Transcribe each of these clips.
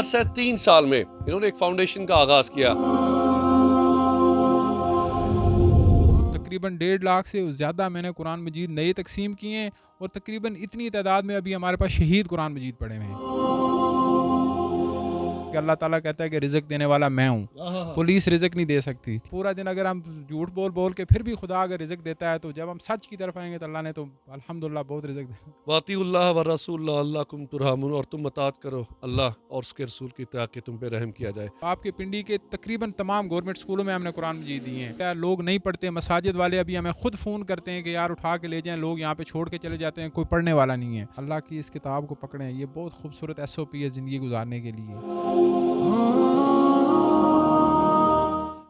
अरसे 3 साल में इन्होंने एक फाउंडेशन का आगाज किया। तकरीबन 1.5 लाख से ज़्यादा मैंने कुरान मजीद नए तकसीम किए हैं और तकरीबन इतनी तादाद में अभी हमारे पास शहीद कुरान मजीद पड़े हुए हैं कि अल्लाह ताला कहता है कि रिज़्क देने वाला मैं हूँ। पुलिस रिज़्क नहीं दे सकती। पूरा दिन अगर हम झूठ बोल बोल के फिर भी खुदा अगर रिज़्क देता है तो जब हम सच की तरफ आएंगे तो अल्लाह ने तो अल्हम्दुलिल्लाह बहुत रिज़्क दिया। वातिउल्लाह व रसूल अल्लाकुम तुरहमुन, और तुम मतात करो अल्लाह और उसके रसूल की, ताकि तुम पे रहम किया जाए। आपके पिंडी के तकरीबन तमाम गवर्नमेंट स्कूलों में हमने कुरान मजीद दिए हैं। क्या लोग नहीं पढ़ते, मसाजिद वाले अभी हमें खुद फ़ोन करते हैं कि यार उठा के ले जाएं, लोग यहाँ पे छोड़ के चले जाते हैं, कोई पढ़ने वाला नहीं है। अल्लाह की इस किताब को पकड़ें, ये बहुत खूबसूरत SOP है ज़िंदगी गुजारने के लिए।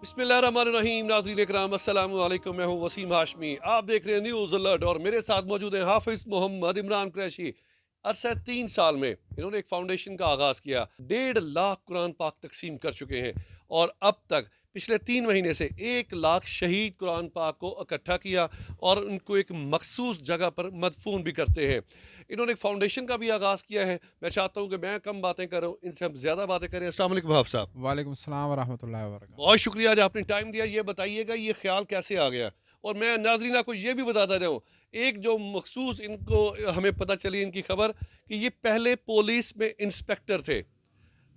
बिस्मिल्लाहिर्रहमानिर्रहीम। नाज़रीन इकराम अस्सलामु अलैकुम, मैं हूँ वसीम हाशमी। आप देख रहे हैं न्यूज़ अलर्ट और मेरे साथ मौजूद है हाफिज़ मोहम्मद इमरान कुरैशी। अरसे 3 साल में इन्होंने एक फाउंडेशन का आगाज़ किया। 1.5 लाख कुरान पाक तकसीम कर चुके हैं और अब तक पिछले 3 महीने से 1 लाख शहीद कुरान पाक को इकट्ठा किया और उनको एक मखसूस जगह पर मदफून भी करते हैं। इन्होंने एक फाउंडेशन का भी आगाज़ किया है। मैं चाहता हूँ कि मैं कम बातें कर रहा हूँ, इनसे हम ज़्यादा बातें करें। अस्सलाम वालेकुम हाफ़िज़ साहब। वालेकुम अस्सलाम व रहमतुल्लाहि व बरकातहू। बहुत शुक्रिया आज आपने टाइम दिया। ये बताइएगा ये ख्याल कैसे आ गया? और मैं नाज़रीन आपको ये भी बताता जाऊँ, एक जो मखसूस इनको हमें पता चली इनकी खबर कि ये पहले पुलिस में इंस्पेक्टर थे।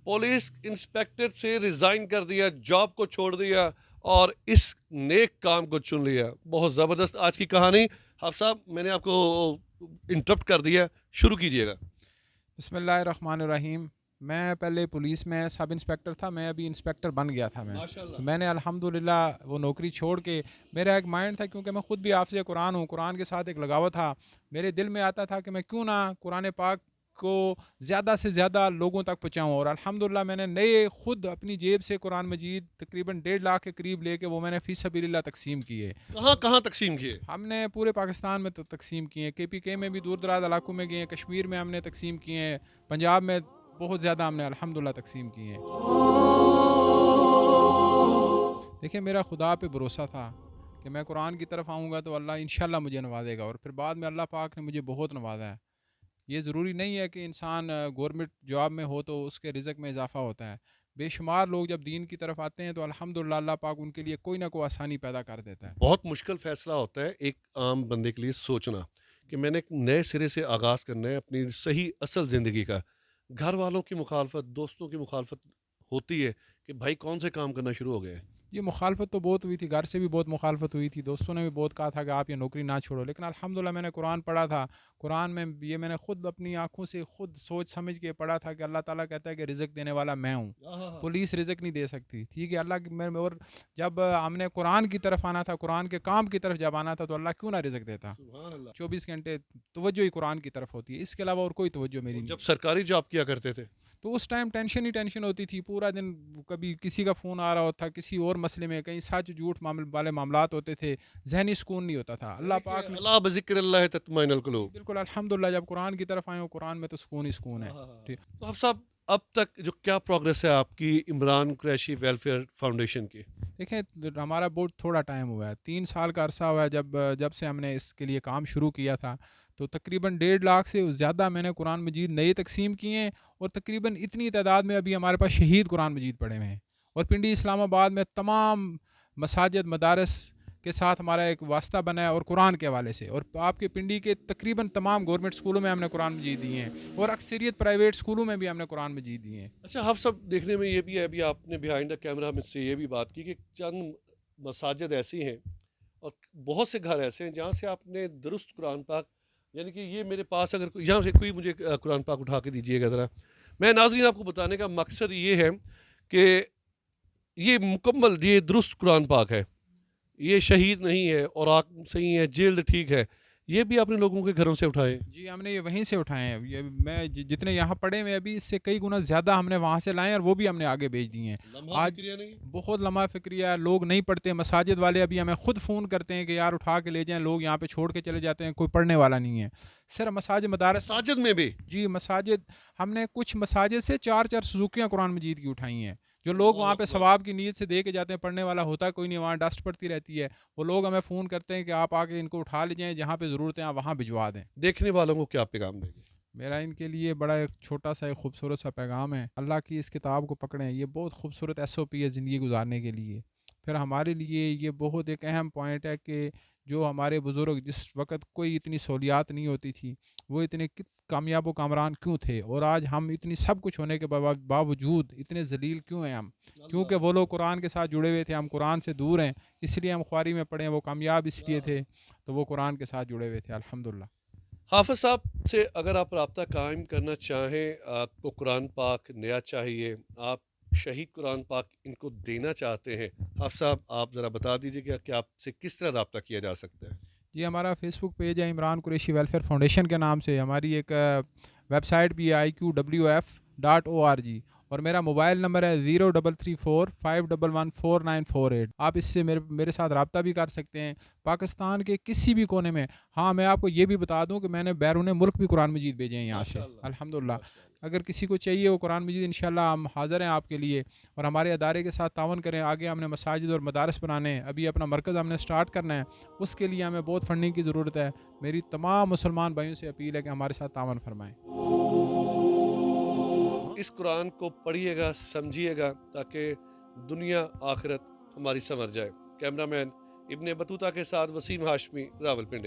पुलिस इंस्पेक्टर से रिज़ाइन कर दिया, जॉब को छोड़ दिया और इस नेक काम को चुन लिया। बहुत ज़बरदस्त आज की कहानी। हाफ़िज़ साहब, मैंने आपको इंटरप्ट कर दिया, शुरू कीजिएगा। बिस्मिल्लाहिर्रहमानिर्रहीम। मैं पहले पुलिस में सब इंस्पेक्टर था, मैं अभी इंस्पेक्टर बन गया था। माशाल्लाह। मैंने अल्हम्दुलिल्लाह वो नौकरी छोड़ के, मेरा एक माइंड था, क्योंकि मैं खुद भी हाफ़िज़ कुरान हूँ, कुरान के साथ एक लगाव था। मेरे दिल में आता था कि मैं क्यों ना कुरान पाक को ज़्यादा से ज़्यादा लोगों तक पहुँचाऊँ। और अल्हम्दुलिल्लाह मैंने नए खुद अपनी जेब से कुरान मजीद तकरीबन 1.5 लाख के करीब लेके वो मैंने फ़ी सबीलिल्लाह तकसीम किए। कहाँ कहाँ तकसीम किए? हमने पूरे पाकिस्तान में तो तकसीम किए हैं, KPK में भी दूर दराज इलाकों में गए हैं, कश्मीर में हमने तकसीम किए हैं, पंजाब में बहुत ज़्यादा हमने अल्हम्दुलिल्लाह तकसीम किए हैं। देखिए, मेरा खुदा पे भरोसा था कि मैं कुरान की तरफ आऊँगा तो अल्लाह इंशाल्लाह मुझे नवाजेगा, और फिर बाद में अल्लाह पाक ने मुझे बहुत नवाजा है। ये ज़रूरी नहीं है कि इंसान गवर्नमेंट जॉब में हो तो उसके रिज़्क में इजाफ़ा होता है। बेशुमार लोग जब दीन की तरफ आते हैं तो अल्हम्दुलिल्लाह अल्लाह पाक उनके लिए कोई ना कोई आसानी पैदा कर देता है। बहुत मुश्किल फ़ैसला होता है एक आम बंदे के लिए सोचना कि मैंने एक नए सिरे से आगाज़ करना है अपनी सही असल ज़िंदगी का। घर वालों की मुखालफत, दोस्तों की मुखालफत होती है कि भाई कौन से काम करना शुरू हो गए। ये मुखालफत तो बहुत हुई थी, घर से भी बहुत मुखालफत हुई थी, दोस्तों ने भी बहुत कहा था कि आप ये नौकरी ना छोड़ो, लेकिन अल्हम्दुलिल्लाह मैंने कुरान पढ़ा था। कुरान में ये मैंने खुद अपनी आंखों से खुद सोच समझ के पढ़ा था कि अल्लाह ताला कहता है कि रिज़्क देने वाला मैं हूँ, पुलिस रिज़्क नहीं दे सकती। ठीक है, अल्लाह की मैं, और जब हमने कुरान की तरफ आना था, कुरान के काम की तरफ जब आना था, तो अल्लाह क्यों ना रिज़्क देता। सुभान अल्लाह। 24 घंटे तवज्जो ही कुरान की तरफ होती है, इसके अलावा और कोई तवज्जो मेरी और नहीं। जब सरकारी जॉब किया करते थे तो उस टाइम टेंशन ही टेंशन होती थी पूरा दिन। कभी किसी का फ़ोन आ रहा होता, किसी और मसले में, कहीं सच झूठ वाले मामलात होते थे, जहनी सुकून नहीं होता था। अल्लाह पाक ने अला बज़िक्रिल्लाह तत्मइनुल कुलूब। बिल्कुल अल्हम्दुलिल्लाह जब कुरान की तरफ आए हो, कुरान में तो सुकून ही सुकून है। ठीक। तो आप साहब, अब तक जो क्या प्रोग्रेस है आपकी इमरान कुरैशी वेलफेयर फाउंडेशन की? देखें, हमारा बहुत थोड़ा टाइम हुआ है, 3 साल का अरसा हुआ है जब से हमने इसके लिए काम शुरू किया था। तो तकरीबन 1.5 लाख से ज़्यादा मैंने कुरान मजीद नए तकसीम किए हैं और तकरीबन इतनी तादाद में अभी हमारे पास शहीद कुरान मजीद पड़े हुए हैं। और पिंडी इस्लामाबाद में तमाम मसाजिद मदारस के साथ हमारा एक वास्ता बना है और कुरान के हवाले से। और आपके पिंडी के तकरीबन तमाम गवर्नमेंट स्कूलों में हमने कुरान मजीद दिए हैं और अक्सरियत प्राइवेट स्कूलों में भी हमने कुरान मजीद दिए हैं। अच्छा, आप सब देखने में ये भी है, अभी आपने बिहाइंड द कैमरा मुझसे ये भी बात की कि चंद मसाजिद ऐसी हैं और बहुत से घर ऐसे हैं जहाँ से आपने दुरुस्त कुरान पाक, यानी कि ये मेरे पास अगर यहाँ से कोई मुझे कुरान पाक उठा के दीजिएगा ज़रा। मैं नाज़रीन आपको बताने का मकसद ये है कि ये मुकम्मल, ये दुरुस्त कुरान पाक है, ये शहीद नहीं है और आँख सही है, जिल्द ठीक है। ये भी आपने लोगों के घरों से उठाए? जी, हमने ये वहीं से उठाए हैं। ये मैं जितने यहाँ पड़े हुए हैं अभी, इससे कई गुना ज़्यादा हमने वहाँ से लाए हैं और वो भी हमने आगे भेज दिए हैं। लम्हा आज फिक्रिया नहीं? बहुत लम्हा फ़िक्रिया है, लोग नहीं पढ़ते, मसाजिद वाले अभी हमें खुद फ़ोन करते हैं कि यार उठा के ले जाएं, लोग यहाँ पे छोड़ के चले जाते हैं, कोई पढ़ने वाला नहीं है। सिर्फ मसाजिद मदारस। मसाजिद में भी? जी, मसाजिद हमने कुछ मसाजिद से 4-4 सुज़ुकियाँ कुरान मजीद की उठाई हैं। जो लोग वहाँ पे सवाब की नीयत से दे के जाते हैं, पढ़ने वाला होता कोई नहीं, वहाँ डस्ट पड़ती रहती है। वो लोग हमें फ़ोन करते हैं कि आप आके इनको उठा ले जाएँ, जहाँ पे ज़रूरत है आप वहाँ भिजवा दें। देखने वालों को क्या पैगाम देंगे? मेरा इनके लिए बड़ा एक छोटा सा एक खूबसूरत सा पैगाम है, अल्लाह की इस किताब को पकड़ें। ये बहुत खूबसूरत SOP है ज़िंदगी गुजारने के लिए। फिर हमारे लिए ये बहुत एक अहम पॉइंट है कि जो हमारे बुज़ुर्ग जिस वक़्त कोई इतनी सहूलियात नहीं होती थी, वो इतने कामयाब व कामरान क्यों थे, और आज हम इतनी सब कुछ होने के बावजूद इतने ज़लील क्यों हैं हम? क्योंकि वो लोग कुरान के साथ जुड़े हुए थे, हम कुरान से दूर हैं, इसलिए हम ख्वारी में पड़े हैं। वो कामयाब इसलिए थे, तो वो कुरान के साथ जुड़े हुए थे, अल्हम्दुलिल्लाह। हाफ़िज़ साहब से अगर आप रब्ता कायम करना चाहें, आपको कुरान पाक नया चाहिए, आप शहीद कुरान पाक इनको देना चाहते हैं, हाफ़िज़ साहब आप ज़रा बता दीजिए कि आपसे किस तरह रब्ता किया जा सकता है? जी, हमारा फ़ेसबुक पेज है इमरान कुरैशी वेलफेयर फाउंडेशन के नाम से। हमारी एक वेबसाइट भी है iqwf.org, और मेरा मोबाइल नंबर है 0334511498। आप इससे मेरे साथ रब्ता भी कर सकते हैं, पाकिस्तान के किसी भी कोने में। हाँ, मैं आपको ये भी बता दूँ कि मैंने बैरून मुल्क भी कुरान मजीद भेजे हैं यहाँ से, माशाअल्लाह, अल्हम्दुलिल्लाह। माशाअल्लाह। अगर किसी को चाहिए वो कुरान मजीद, इंशाल्लाह हम हाज़िर हैं आपके लिए, और हमारे अदारे के साथ तावन करें। आगे हमने मसाजिद और मदारस बनाने हैं, अभी अपना मरकज़ हमने स्टार्ट करना है, उसके लिए हमें बहुत फंडिंग की ज़रूरत है। मेरी तमाम मुसलमान भाइयों से अपील है कि हमारे साथ तावन फरमाएँ। इस कुरान को पढ़िएगा, समझिएगा ताकि दुनिया आखिरत हमारी संवर जाए। कैमरामैन इब्ने बतूता के साथ वसीम हाशमी, रावलपिंडी।